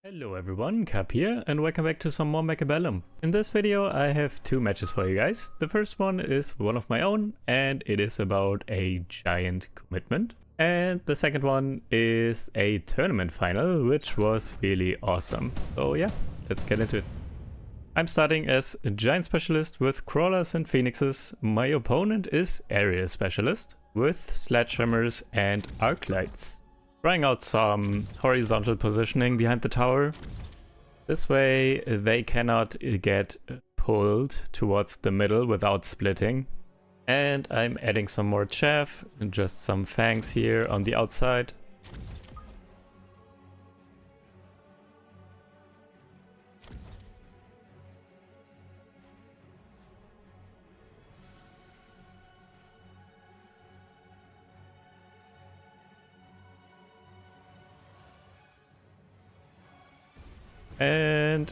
Hello everyone, Cap here, and welcome back to some more Mechabellum. In this video I have two matches for you guys. The first one is one of my own, and it is about a giant commitment. And the second one is a tournament final, which was really awesome. So yeah, let's get into it. I'm starting as a giant specialist with crawlers and phoenixes. My opponent is area specialist with sledgehammers and arc lights. Trying out some horizontal positioning behind the tower. This way they cannot get pulled towards the middle without splitting. And I'm adding some more chaff and just some fangs here on the outside. And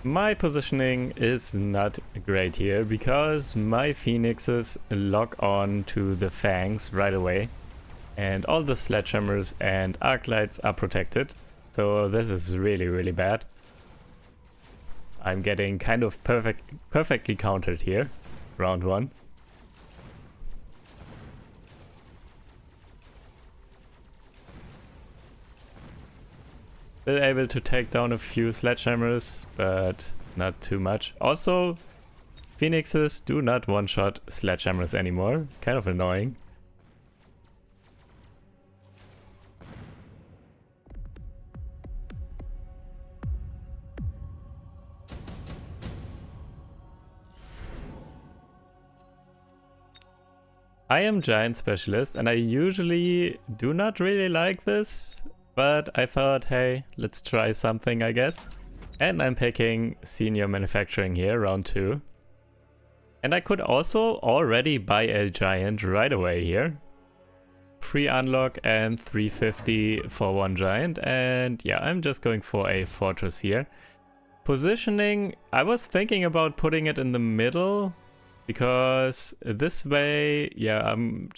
my positioning is not great here because my phoenixes lock on to the fangs right away and all the sledgehammers and arc lights are protected. So this is really bad. I'm getting kind of perfectly countered here, round one. Still able to take down a few sledgehammers, but not too much. Also, phoenixes do not one-shot sledgehammers anymore. Kind of annoying. I am giant specialist and I usually do not really like this. But I thought, hey, let's try something, I guess. And I'm picking senior manufacturing here, round 2. And I could also already buy a giant right away here. Free unlock and 350 for one giant. And yeah, I'm just going for a fortress here. Positioning, I was thinking about putting it in the middle. Because this way, yeah, I'm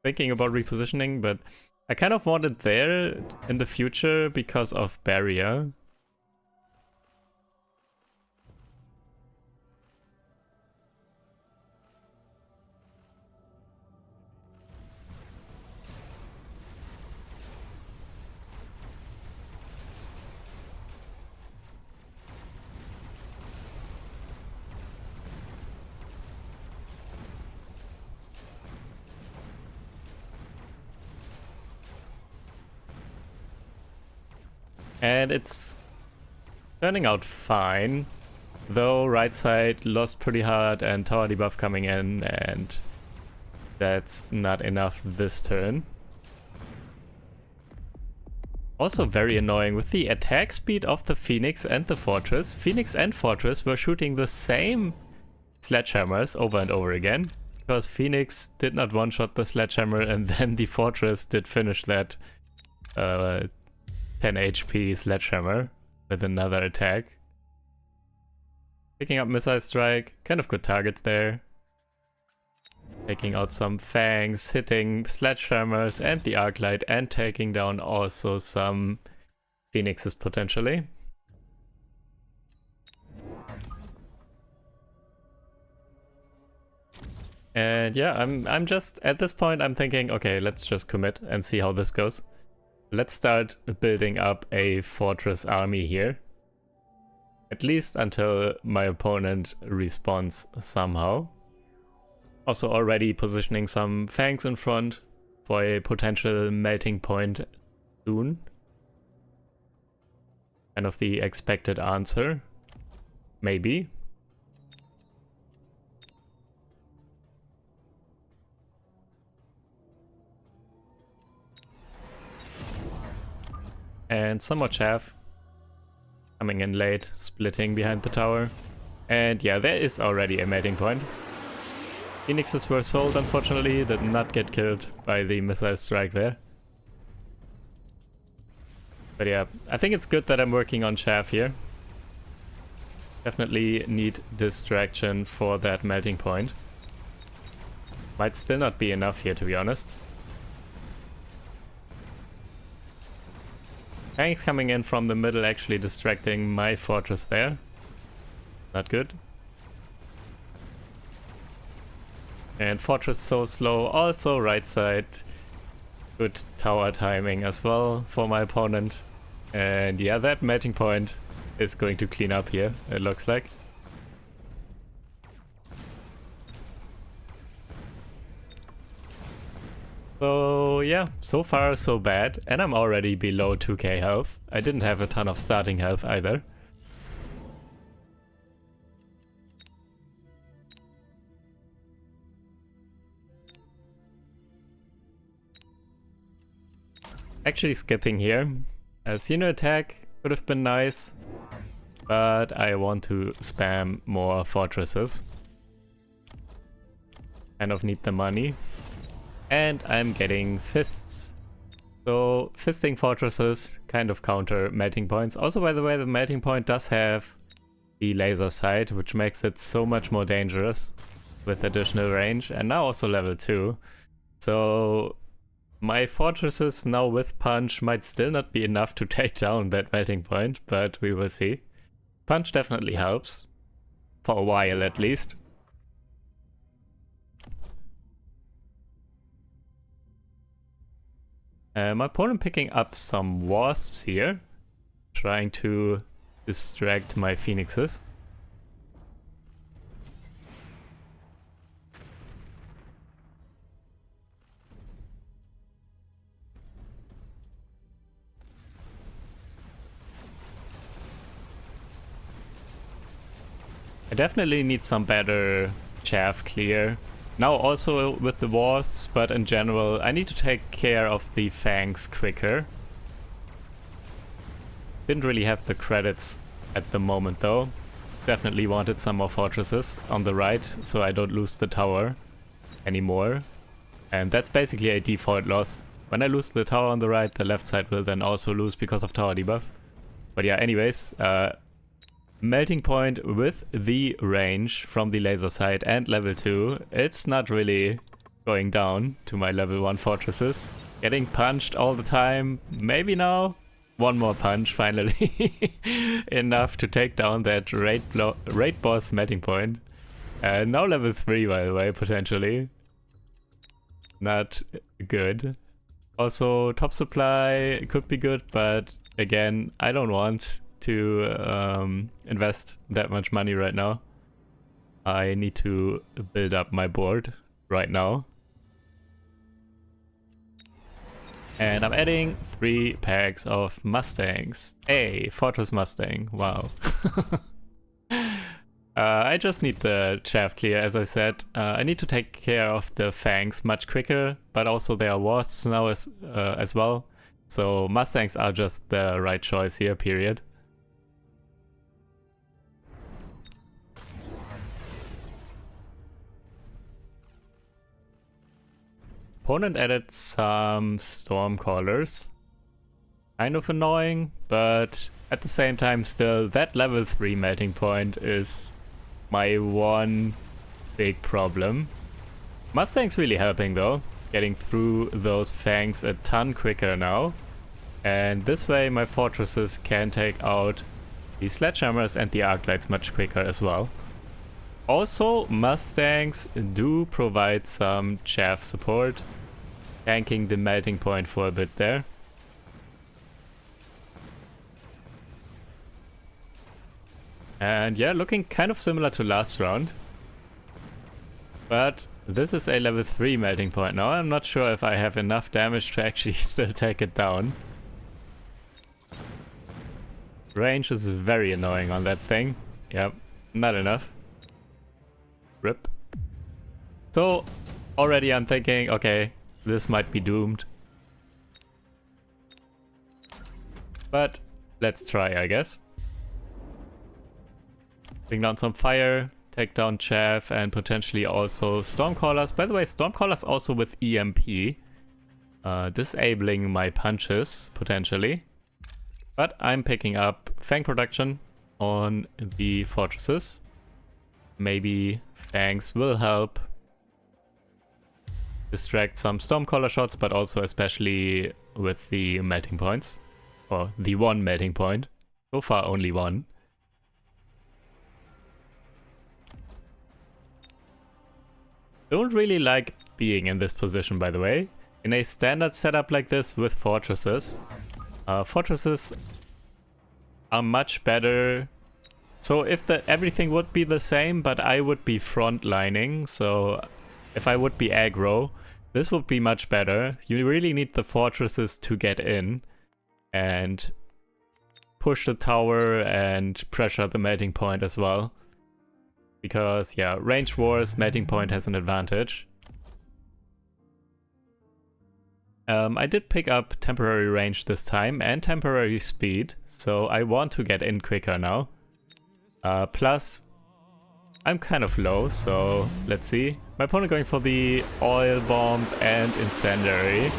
thinking about repositioning, but I kind of want it there in the future because of barrier. And it's turning out fine, though right side lost pretty hard and tower debuff coming in, and that's not enough this turn. Also very annoying with the attack speed of the Phoenix and the Fortress. Phoenix and Fortress were shooting the same sledgehammers over and over again, because Phoenix did not one-shot the sledgehammer and then the Fortress did finish that 10 HP sledgehammer with another attack. Picking up missile strike, kind of good targets there. Taking out some fangs, hitting sledgehammers and the arc light, and taking down also some phoenixes potentially. And yeah, I'm just at this point I'm thinking, okay, let's just commit and see how this goes. Let's start building up a fortress army here. At least until my opponent respawns somehow. Also already positioning some fangs in front for a potential melting point soon. Kind of the expected answer. Maybe. And some more chaff coming in late, splitting behind the tower. And yeah, there is already a melting point. Phoenixes were sold, unfortunately, did not get killed by the missile strike there. But yeah, I think it's good that I'm working on chaff here. Definitely need distraction for that melting point. Might still not be enough here, to be honest. Tanks coming in from the middle, actually distracting my fortress there. Not good. And fortress so slow, also right side. Good tower timing as well for my opponent. And yeah, that melting point is going to clean up here, it looks like. So yeah, so far so bad. And I'm already below 2k health. I didn't have a ton of starting health either. Actually skipping here. A senior attack would have been nice, but I want to spam more fortresses. Kind of need the money. And I'm getting fists. So fisting fortresses kind of counter melting points. Also, by the way, the melting point does have the laser sight, which makes it so much more dangerous with additional range, and now also level 2. So my fortresses now with punch might still not be enough to take down that melting point, but we will see. Punch definitely helps. For a while at least. My opponent picking up some wasps here. Trying to distract my phoenixes. I definitely need some better chaff clear. Now also with the wasps, but in general I need to take care of the fangs quicker. Didn't really have the credits at the moment though. Definitely wanted some more fortresses on the right so I don't lose the tower anymore. And that's basically a default loss. When I lose the tower on the right, the left side will then also lose because of tower debuff. But yeah, anyways, melting point with the range from the laser sight and level 2. It's not really going down to my level 1 fortresses. Getting punched all the time. Maybe now one more punch finally. Enough to take down that raid boss melting point. Now level 3 by the way, potentially. Not good. Also top supply could be good, but again I don't want to invest that much money right now. I need to build up my board right now. And I'm adding 3 packs of Mustangs. Hey, Fortress Mustang, wow. I just need the chaff clear, as I said. I need to take care of the fangs much quicker, but also there are wasps now as well. So Mustangs are just the right choice here, period. Opponent added some Stormcallers. Kind of annoying, but at the same time still that level 3 melting point is my one big problem. Mustang's really helping though, getting through those fangs a ton quicker now. And this way my fortresses can take out the sledgehammers and the arclights much quicker as well. Also, Mustangs do provide some chaff support, tanking the melting point for a bit there. And yeah, looking kind of similar to last round. But this is a level 3 melting point now. I'm not sure if I have enough damage to actually still take it down. Range is very annoying on that thing. Yep, not enough. Rip. So already I'm thinking, okay, this might be doomed. But let's try, I guess. Bring down some fire, take down chaff, and potentially also Stormcallers. By the way, Stormcallers also with EMP. Disabling my punches, potentially. But I'm picking up Fang production on the fortresses. Maybe Fangs will help distract some Stormcaller shots, but also especially with the melting points. or the one melting point. So far only one. Don't really like being in this position, by the way. In a standard setup like this with fortresses, fortresses are much better. So if everything would be the same, but I would be frontlining, so if I would be aggro, this would be much better. You really need the fortresses to get in and push the tower and pressure the melting point as well. Because, yeah, range wars, melting point has an advantage. I did pick up temporary range this time and temporary speed, so I want to get in quicker now. Plus, I'm kind of low, so let's see. My opponent going for the oil bomb and incendiary.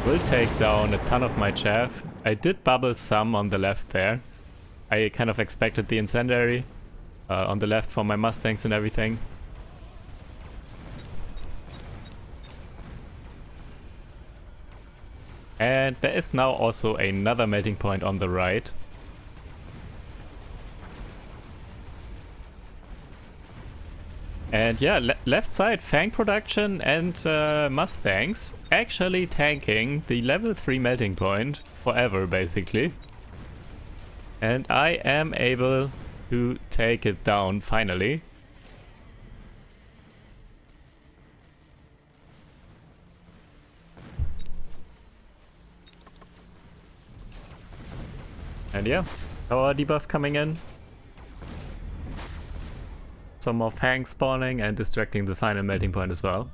Will take down a ton of my chaff. I did bubble some on the left there. I kind of expected the incendiary on the left for my Mustangs and everything. And there is now also another melting point on the right. And yeah, left side Fang production and Mustangs actually tanking the level 3 melting point forever, basically. And I am able to take it down finally. And yeah, power debuff coming in. Some more Fangs spawning and distracting the final melting point as well.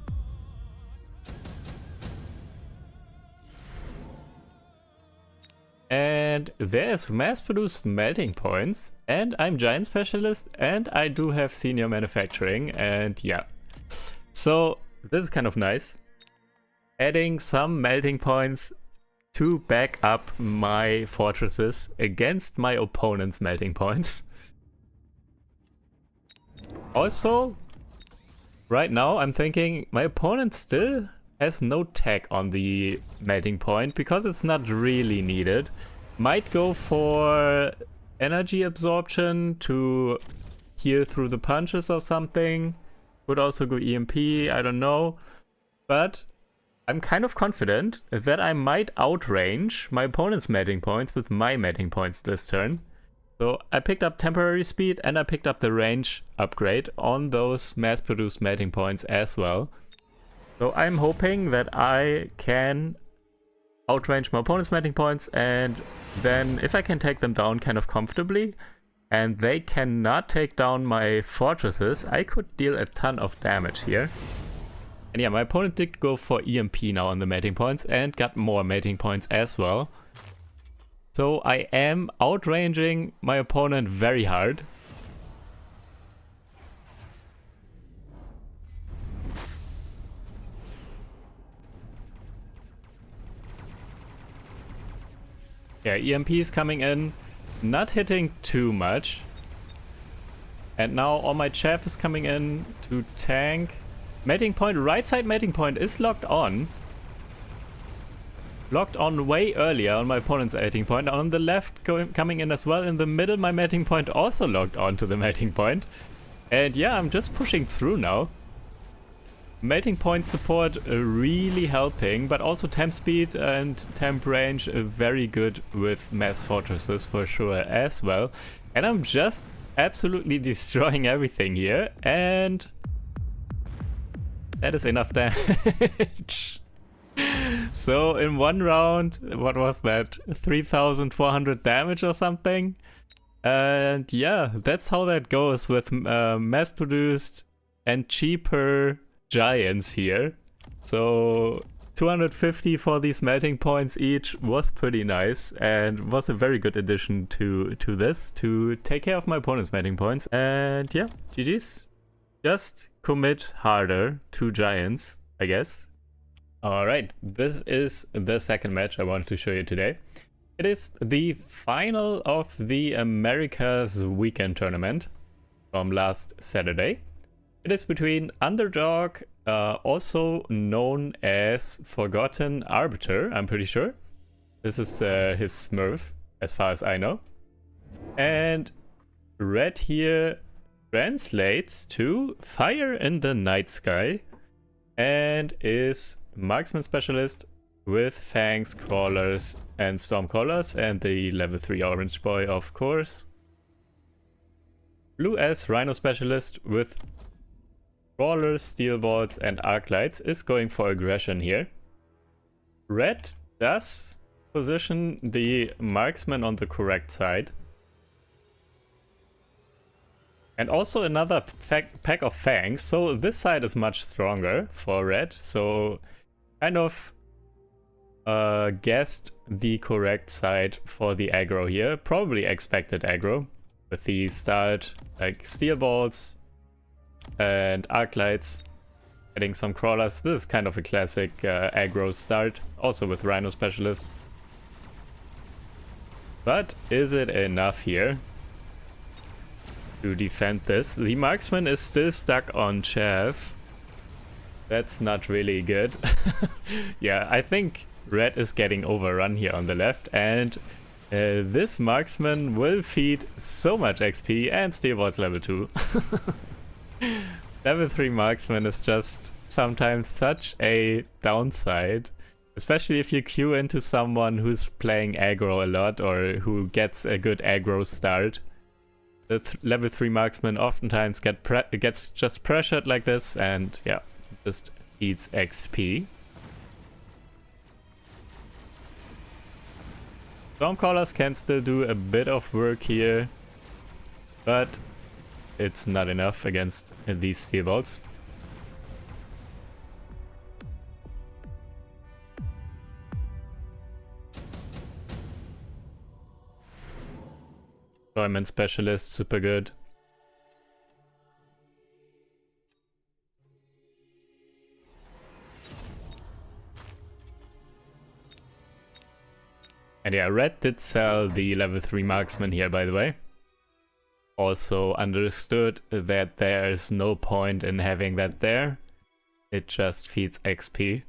And there's mass-produced melting points, and I'm Giant Specialist, and I do have Senior Manufacturing, and yeah. So this is kind of nice. Adding some melting points to back up my fortresses against my opponent's melting points. Also, right now I'm thinking my opponent still has no tech on the melting point because it's not really needed. Might go for energy absorption to heal through the punches or something. Could also go EMP, I don't know. But I'm kind of confident that I might outrange my opponent's melting points with my melting points this turn. So I picked up temporary speed and I picked up the range upgrade on those mass-produced melting points as well. So I'm hoping that I can outrange my opponent's melting points, and then if I can take them down kind of comfortably and they cannot take down my fortresses, I could deal a ton of damage here. And yeah, my opponent did go for EMP now on the melting points and got more melting points as well. So I am outranging my opponent very hard. Yeah, EMP is coming in, not hitting too much. And now all my chaff is coming in to tank. Melting point, right side melting point is locked on. Locked on way earlier on my opponent's melting point. On the left coming in as well. In the middle my melting point also locked on to the melting point. And yeah, I'm just pushing through now. Melting point support really helping, but also temp speed and temp range very good with mass fortresses for sure as well. And I'm just absolutely destroying everything here, and that is enough damage. So in one round, what was that? 3,400 damage or something? And yeah, that's how that goes with mass-produced and cheaper giants here. So 250 for these melting points each was pretty nice and was a very good addition to this to take care of my opponent's melting points. And yeah, GG's. Just commit harder to giants, I guess. Alright, this is the second match I wanted to show you today. It is the final of the America's Weekend tournament from last Saturday. It is between Underdog, also known as Forgotten Arbiter, I'm pretty sure, This is his Smurf, as far as I know. And red here translates to Fire in the Night Sky and is Marksman Specialist with Fangs, Crawlers, and Stormcallers, and the level 3 Orange Boy, of course. Blue as Rhino Specialist with Crawlers, Steel Balls, and Arclights is going for aggression here. Red does position the Marksman on the correct side. And also another pack of Fangs, so this side is much stronger for red, so kind of guessed the correct side for the aggro here. Probably expected aggro with the start like Steel Balls and Arclights, adding some Crawlers. This is kind of a classic aggro start, also with Rhino Specialist. But is it enough here to defend this? The Marksman is still stuck on Chav. That's not really good. Yeah, I think red is getting overrun here on the left, and this Marksman will feed so much XP and Steel Balls level 2. Level 3 Marksman is just sometimes such a downside, especially if you queue into someone who's playing aggro a lot or who gets a good aggro start. The level 3 Marksman oftentimes gets just pressured like this, and yeah, just eats XP. Stormcallers can still do a bit of work here, but it's not enough against these Steel Balls. Deployment Specialist, super good. And yeah, red did sell the level 3 Marksman here, by the way. Also understood that there's no point in having that there. It just feeds XP.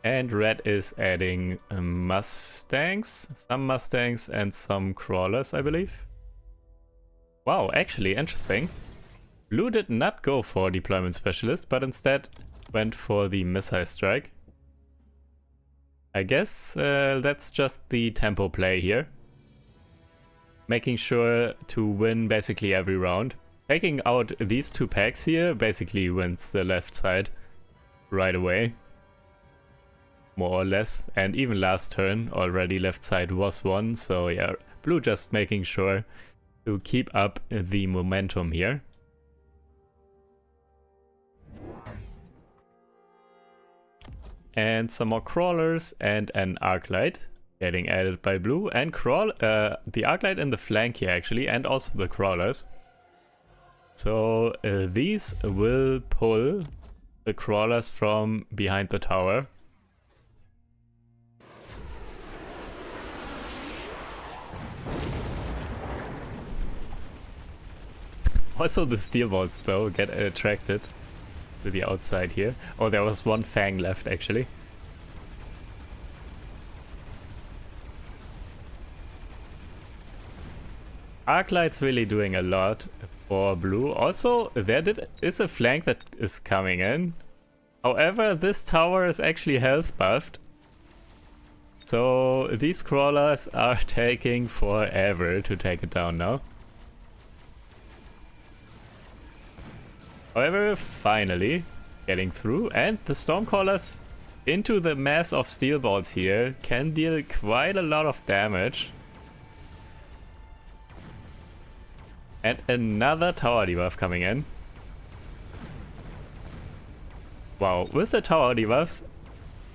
And red is adding Mustangs, some Mustangs and some Crawlers, I believe. Wow, actually interesting. Blue did not go for Deployment Specialist, but instead went for the Missile Strike. I guess that's just the tempo play here. Making sure to win basically every round. Taking out these two packs here basically wins the left side right away. More or less. And even last turn already left side was won. So yeah, blue just making sure to keep up the momentum here. And some more Crawlers and an Arclight getting added by blue, and the Arclight in the flank here actually, and also the Crawlers. So these will pull the Crawlers from behind the tower. Also the Steel Balls though get attracted to the outside here. Oh, there was one Fang left actually. Arclight's really doing a lot for blue. Also, there is a flank that is coming in. However, this tower is actually health buffed. So these Crawlers are taking forever to take it down now. However, finally getting through, and the Stormcallers into the mass of Steel Balls here can deal quite a lot of damage. And another tower debuff coming in. Wow, with the tower debuffs,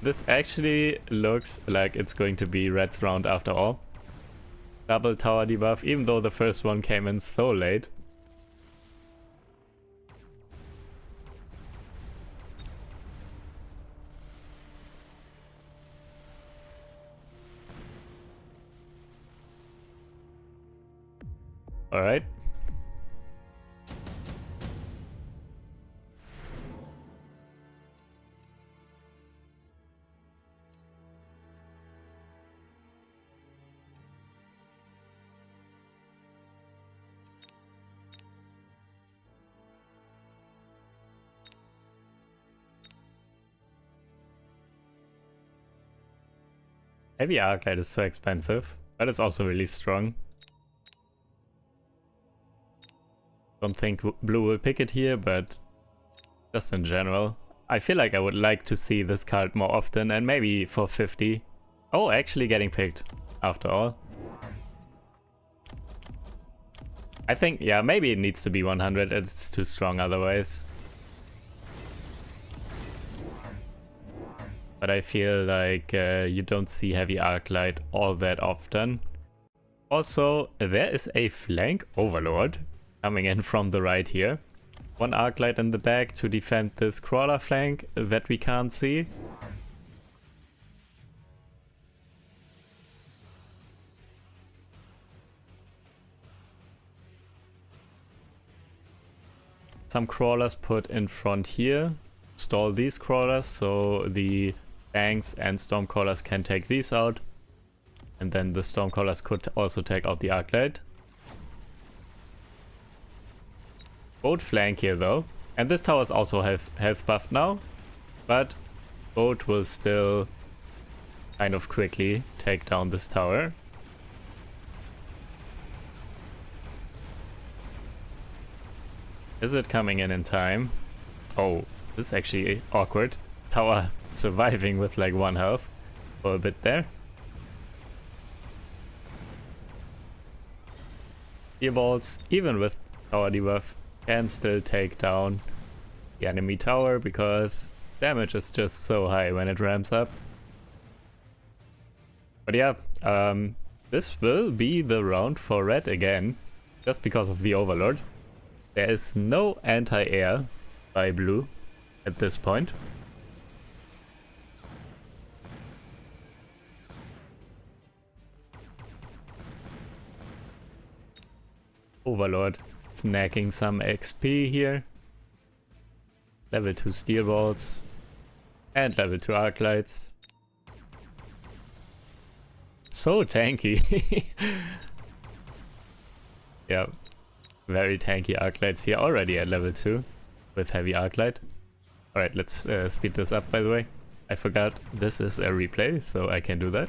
this actually looks like it's going to be red's round after all. Double tower debuff, even though the first one came in so late. Alright. Heavy Arclight is so expensive, but it's also really strong. Don't think blue will pick it here, but just in general. I feel like I would like to see this card more often, and maybe for 50. Oh, actually getting picked, after all. I think, yeah, maybe it needs to be 100, it's too strong otherwise. But I feel like you don't see Heavy Arclight all that often. Also, there is a flank Overlord coming in from the right here. One Arclight in the back to defend this crawler flank that we can't see. Some crawlers put in front here. Stall these crawlers so the tanks and stormcallers can take these out. And then the stormcallers could also take out the Arclight. Boat flank here though. And this tower is also health buffed now. But boat will still kind of quickly take down this tower. Is it coming in time? Oh, this is actually awkward. Tower surviving with like 1 health for a bit there. Earballs, even with tower debuff, can still take down the enemy tower because damage is just so high when it ramps up. But yeah, this will be the round for red again, just because of the Overlord. There is no anti-air by blue at this point. Overlord snacking some XP here. Level 2 steel balls and level 2 Arclights. So tanky. Yeah. Very tanky Arclights here already at level 2 with heavy Arclight. Alright, let's speed this up by the way. I forgot this is a replay, so I can do that.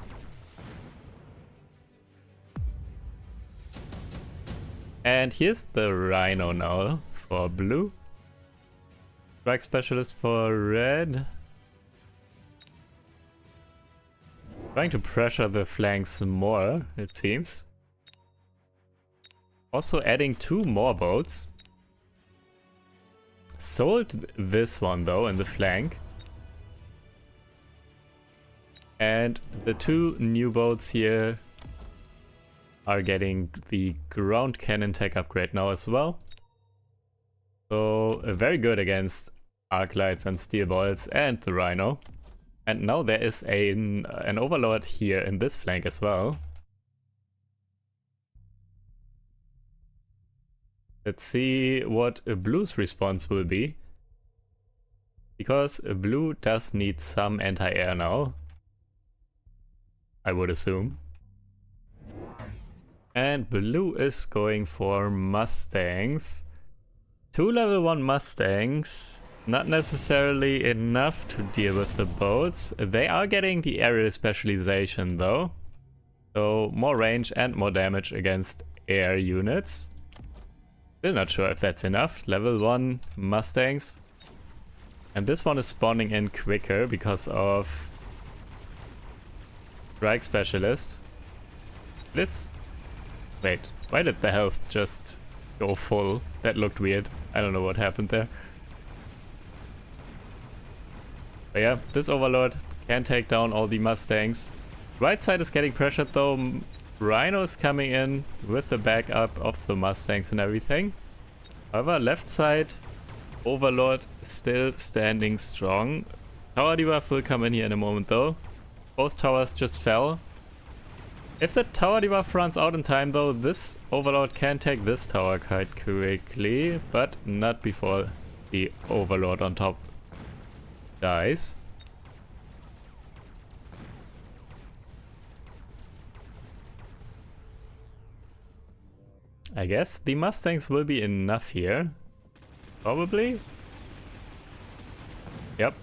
And here's the Rhino now for blue. Strike Specialist for red. Trying to pressure the flanks more, it seems. Also adding 2 more boats. Sold this one though in the flank. And the 2 new boats here are getting the ground cannon tech upgrade now as well. So very good against Arclights and steel balls and the Rhino. And now there is an Overlord here in this flank as well. Let's see what a blue's response will be. Because a blue does need some anti-air now, I would assume. And blue is going for Mustangs. 2 level 1 Mustangs. Not necessarily enough to deal with the boats. They are getting the aerial specialization though. So more range and more damage against air units. Still not sure if that's enough. Level 1 Mustangs. And this one is spawning in quicker because of Strike Specialist. This... Wait, why did the health just go full? That looked weird. I don't know what happened there. But yeah, this Overlord can take down all the Mustangs. Right side is getting pressured though. Rhino's coming in with the backup of the Mustangs and everything. However, left side, Overlord still standing strong. Tower debuff will come in here in a moment though. Both towers just fell. If the tower debuff runs out in time though, this Overlord can take this tower quite quickly, but not before the Overlord on top dies. I guess the Mustangs will be enough here. Probably. Yep.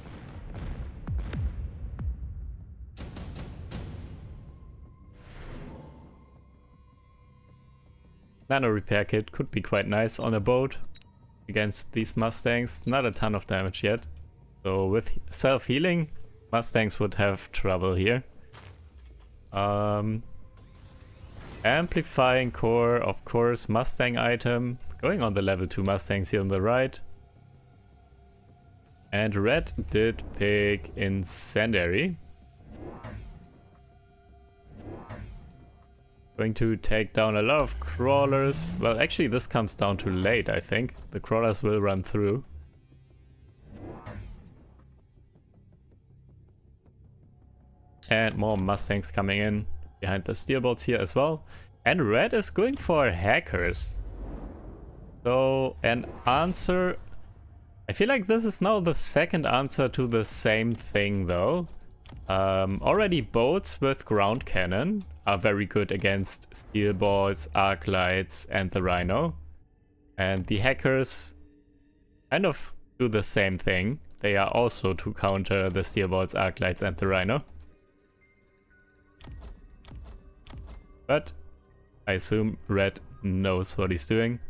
Nano repair kit could be quite nice on a boat against these Mustangs. Not a ton of damage yet. So with self-healing, Mustangs would have trouble here. Amplifying core, of course, Mustang item. Going on the level 2 Mustangs here on the right. And red did pick incendiary. Going to take down a lot of crawlers. Well, actually this comes down too late, I think. The crawlers will run through. And more Mustangs coming in behind the steel bolts here as well. And red is going for hackers. So an answer... I feel like this is now the second answer to the same thing though. Already boats with ground cannon are very good against steel balls, arc lights and the rhino. And the hackers kind of do the same thing. They are also to counter the steel balls, arc lights and the rhino. But I assume red knows what he's doing.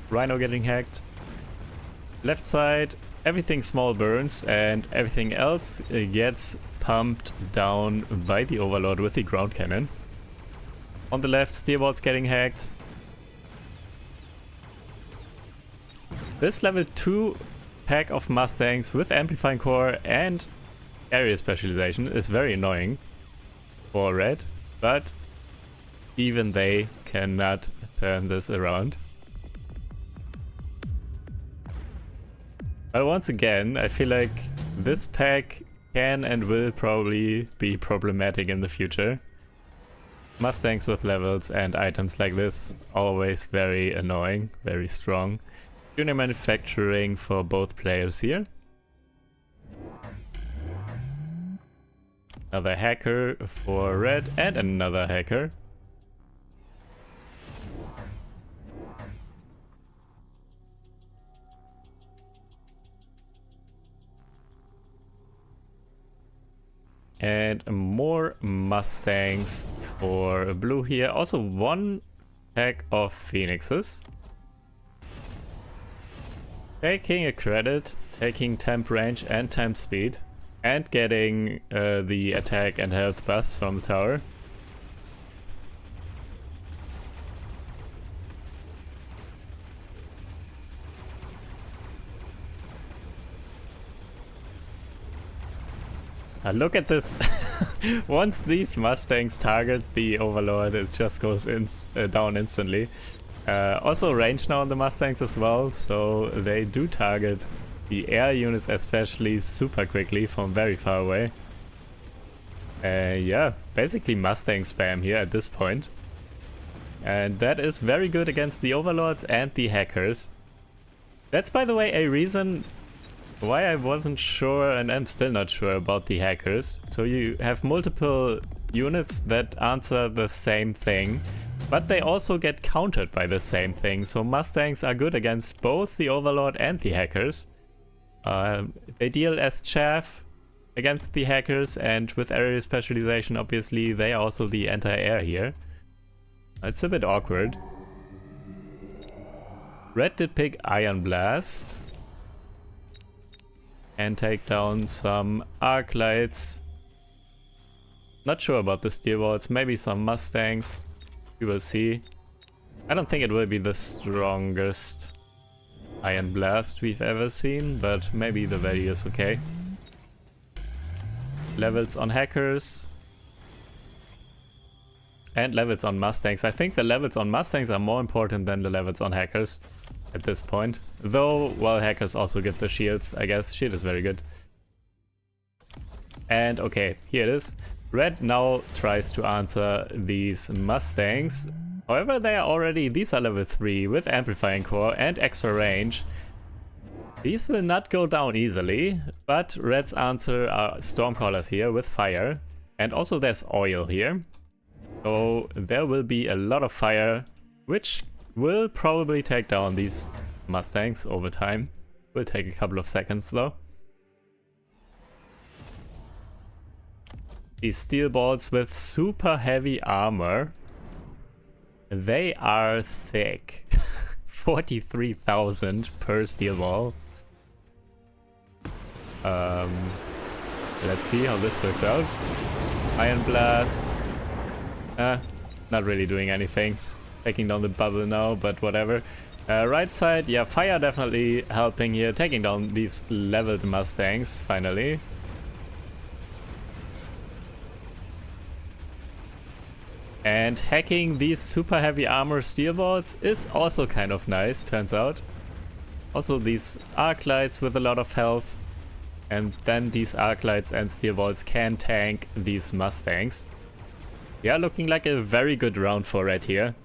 Rhino getting hacked. Left side, everything small burns and everything else gets pumped down by the Overlord with the ground cannon. On the left, steerboard's getting hacked. This level 2 pack of Mustangs with amplifying core and area specialization is very annoying for red, but even they cannot turn this around. But once again, I feel like this pack can and will probably be problematic in the future. Mustangs with levels and items like this, always very annoying, very strong. Junior manufacturing for both players here. Another hacker for red and another hacker. And more Mustangs for blue here. Also one pack of Phoenixes. Taking a credit, taking temp range and temp speed. And getting the attack and health buffs from the tower. Look at this. Once these Mustangs target the Overlord, it just goes down instantly. Also range now on the Mustangs as well, so they do target the air units especially super quickly from very far away. Yeah, basically Mustang spam here at this point. And that is very good against the Overlords and the hackers. That's, by the way, a reason why I wasn't sure, and I'm still not sure, about the hackers. So you have multiple units that answer the same thing, but they also get countered by the same thing. So Mustangs are good against both the Overlord and the hackers. They deal as chaff against the hackers, and with area specialization obviously they are also the anti-air here. It's a bit awkward. Red did pick Iron Blast. And take down some arc lights. Not sure about the steel bolts, maybe some Mustangs. We will see. I don't think it will be the strongest Iron Blast we've ever seen, but maybe the value is okay. Levels on hackers. And levels on Mustangs. I think the levels on Mustangs are more important than the levels on hackers at this point. Though, well, hackers also give the shields, I guess. Shield is very good. And okay, here it is. Red now tries to answer these Mustangs. However, they are already, these are level 3 with amplifying core and extra range. These will not go down easily, but Red's answer are Stormcallers here with fire. And also there's oil here. So there will be a lot of fire, which will probably take down these Mustangs over time. Will take a couple of seconds though. These steel balls with super heavy armor. They are thick. 43,000 per steel ball. Let's see how this works out. Iron Blast. Not really doing anything. Taking down the bubble now, but whatever. Right side, yeah, fire definitely helping here. Taking down these leveled Mustangs, finally. And hacking these super heavy armor steel balls is also kind of nice, turns out. Also these arc lights with a lot of health. And then these arc lights and steel balls can tank these Mustangs. Yeah, looking like a very good round for red here.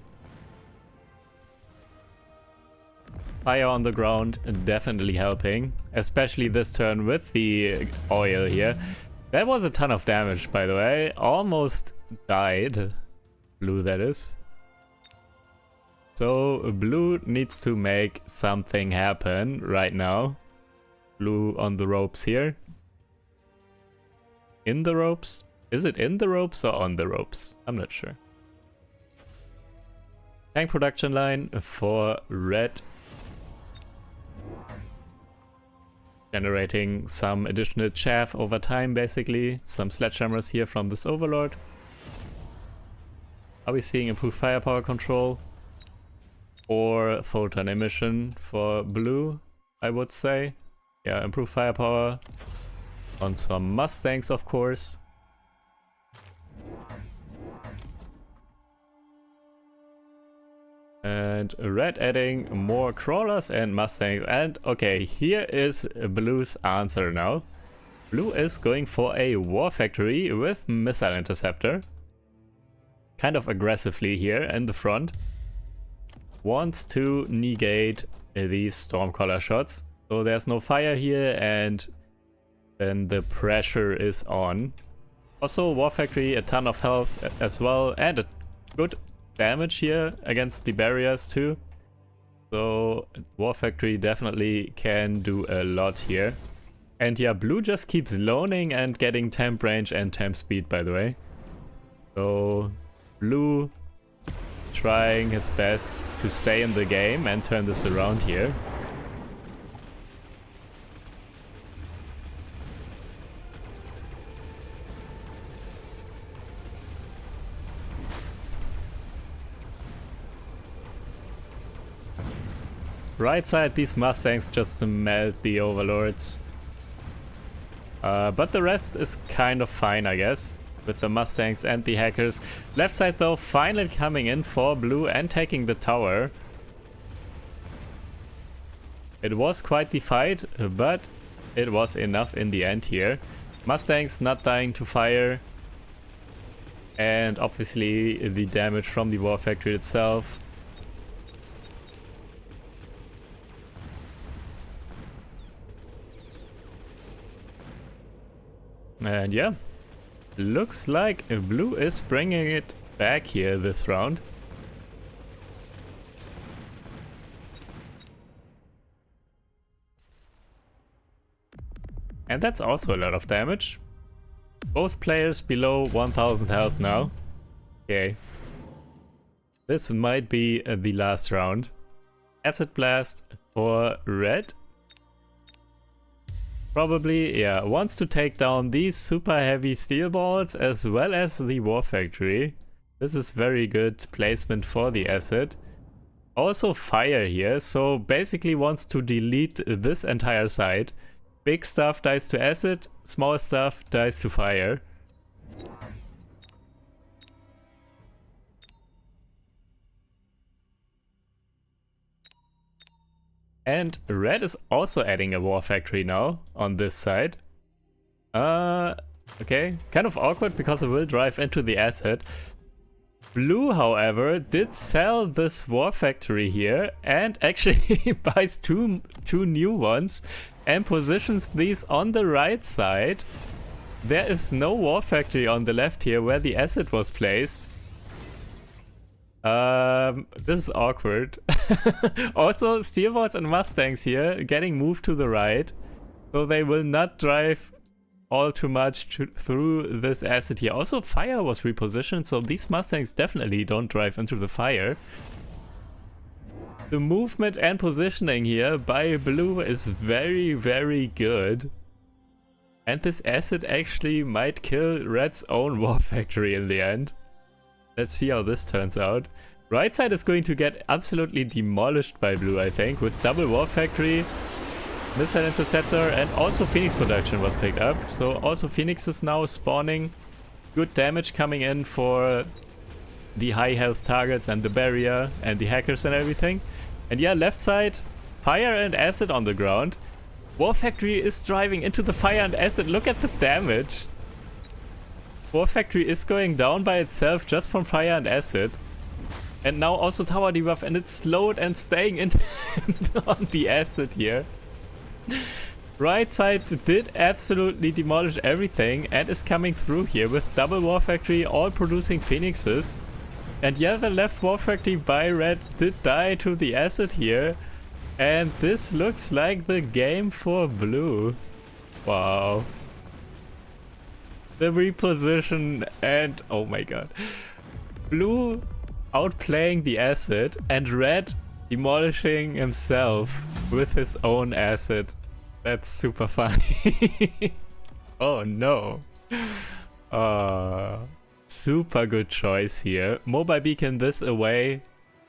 Fire on the ground definitely helping. Especially this turn with the oil here. That was a ton of damage, by the way. Almost died. Blue, that is. So blue needs to make something happen right now. Blue on the ropes here. In the ropes? Is it in the ropes or on the ropes? I'm not sure. Tank production line for red. Generating some additional chaff over time, basically. Some sledgehammers here from this overlord. Are we seeing improved firepower control? Or photon emission for blue, I would say. Yeah, improved firepower on some Mustangs, of course. And red adding more crawlers and Mustangs. And okay, here is blue's answer now. Blue is going for a war factory with missile interceptor. Kind of aggressively here in the front. Wants to negate these Stormcaller shots. So there's no fire here and then the pressure is on. Also War Factory, a ton of health as well and a good damage here against the barriers too. So War Factory definitely can do a lot here. And yeah, blue just keeps loaning and getting temp range and temp speed, by the way. So blue trying his best to stay in the game and turn this around here. Right side, these Mustangs just melt the overlords. But the rest is kind of fine, I guess, with the Mustangs and the hackers. Left side though, finally coming in for blue and taking the tower. It was quite the fight, but it was enough in the end here. Mustangs not dying to fire. And obviously the damage from the War Factory itself. And yeah, looks like blue is bringing it back here this round. And that's also a lot of damage. Both players below 1000 health now. Okay. This might be the last round. Acid Blast for red. Probably, yeah, wants to take down these super heavy steel balls as well as the War Factory. This is very good placement for the acid. Also fire here, so basically wants to delete this entire side. Big stuff dies to acid, small stuff dies to fire. And red is also adding a War Factory now on this side. Okay, kind of awkward because it will drive into the acid. Blue, however, did sell this War Factory here and actually buys two new ones and positions these on the right side. There is no War Factory on the left here where the acid was placed. This is awkward. Also, Steelboards and Mustangs here getting moved to the right, so they will not drive all too much through this asset here. Also, fire was repositioned, so these Mustangs definitely don't drive into the fire. The movement and positioning here by blue is very, very good. And this asset actually might kill red's own war factory in the end. Let's see how this turns out. Right side is going to get absolutely demolished by blue, I think, with double war factory, missile interceptor, and also Phoenix production was picked up. So also Phoenix is now spawning. Good damage coming in for the high health targets and the barrier and the hackers and everything. And yeah, left side, fire and acid on the ground. War factory is driving into the fire and acid. Look at this damage. War factory is going down by itself just from fire and acid. And now also tower debuff, and it's slowed and staying in on the acid here. Right side did absolutely demolish everything and is coming through here with double war factory, all producing phoenixes. And yeah, the left war factory by red did die to the acid here. And this looks like the game for blue. Wow. The reposition and oh my god. Blue outplaying the acid and red demolishing himself with his own acid. That's super funny. Oh no. Super good choice here. Mobile beacon this away.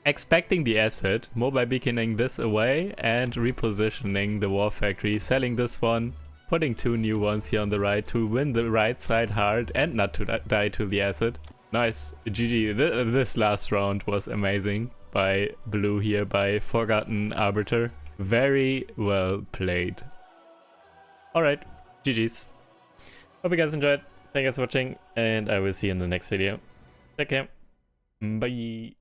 Expecting the acid. Mobile beaconing this away and repositioning the war factory. Selling this one. Putting two new ones here on the right to win the right side hard and not to die to the acid. Nice. GG. This last round was amazing by blue here, by Forgotten Arbiter. Very well played. Alright. GG's. Hope you guys enjoyed. Thank you guys for watching and I will see you in the next video. Take care. Bye.